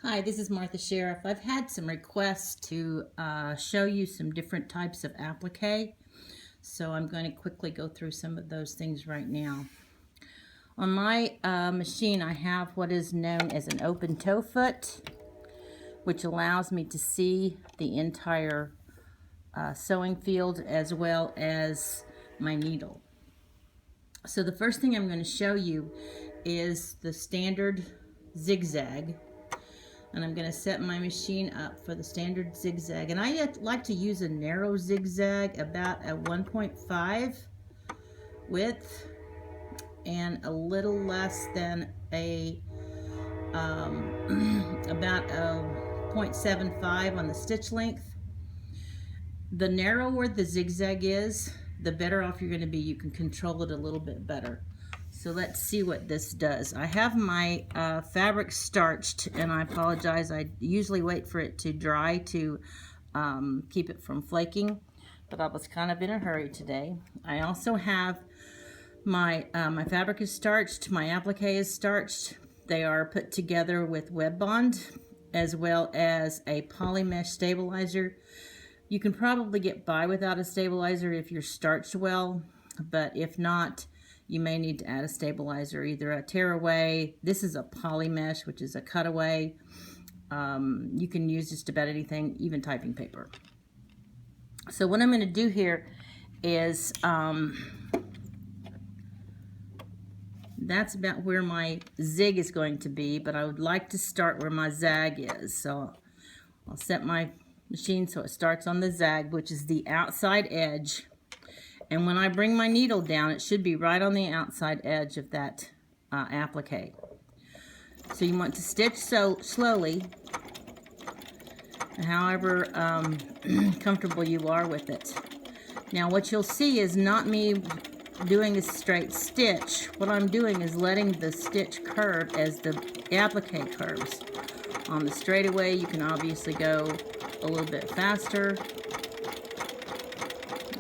Hi, this is Martha Sheriff. I've had some requests to show you some different types of applique, so I'm going to quickly go through some of those things right now. On my machine, I have what is known as an open toe foot, which allows me to see the entire sewing field as well as my needle. So the first thing I'm going to show you is the standard zigzag. And I'm going to set my machine up for the standard zigzag. And I like to use a narrow zigzag, about a 1.5 width and a little less than a about a 0.75 on the stitch length. The narrower the zigzag is, the better off you're going to be. You can control it a little bit better. So let's see what this does. I have my fabric starched, and I apologize. I usually wait for it to dry to keep it from flaking, but I was kind of in a hurry today. I also have my fabric is starched, my applique is starched. They are put together with web bond as well as a poly mesh stabilizer. You can probably get by without a stabilizer if you're starched well, but if not, you may need to add a stabilizer, either a tearaway. This is a poly mesh, which is a cutaway. You can use just about anything, even typing paper. So what I'm going to do here is, that's about where my zig is going to be, but I would like to start where my zag is. So I'll set my machine so it starts on the zag, which is the outside edge. And when I bring my needle down, it should be right on the outside edge of that applique. So you want to stitch so slowly, however comfortable you are with it. Now what you'll see is not me doing a straight stitch. What I'm doing is letting the stitch curve as the applique curves. On the straightaway, you can obviously go a little bit faster.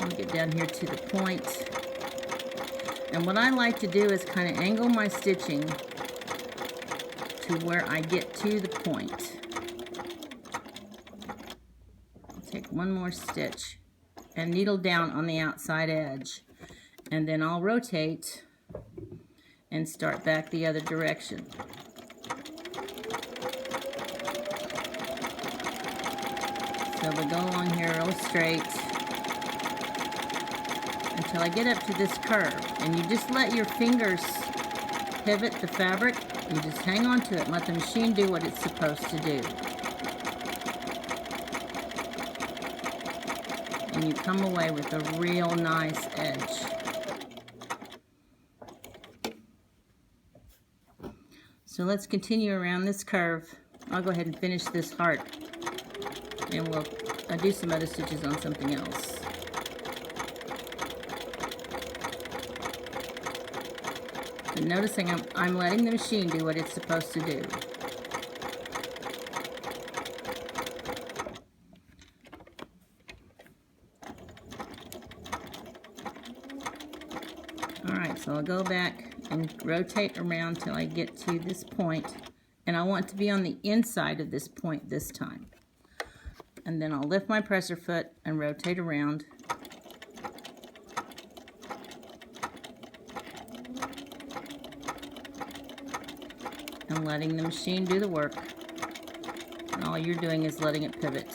I'll get down here to the point. And what I like to do is kind of angle my stitching to where I get to the point. I'll take one more stitch and needle down on the outside edge. And then I'll rotate and start back the other direction. So we go along here real straight until I get up to this curve, and you just let your fingers pivot the fabric. You just hang on to it and let the machine do what it's supposed to do. And you come away with a real nice edge. So let's continue around this curve. I'll go ahead and finish this heart, and we'll do some other stitches on something else. And noticing I'm letting the machine do what it's supposed to do. Alright, so I'll go back and rotate around till I get to this point, and I want to be on the inside of this point this time. And then I'll lift my presser foot and rotate around. And letting the machine do the work. And all you're doing is letting it pivot.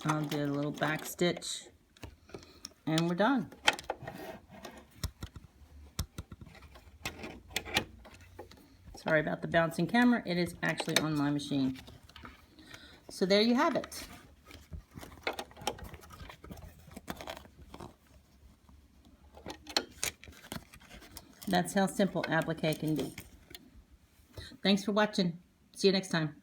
I'll do a little back stitch, and we're done. Sorry about the bouncing camera. It is actually on my machine. So there you have it. That's how simple applique can be. Thanks for watching. See you next time.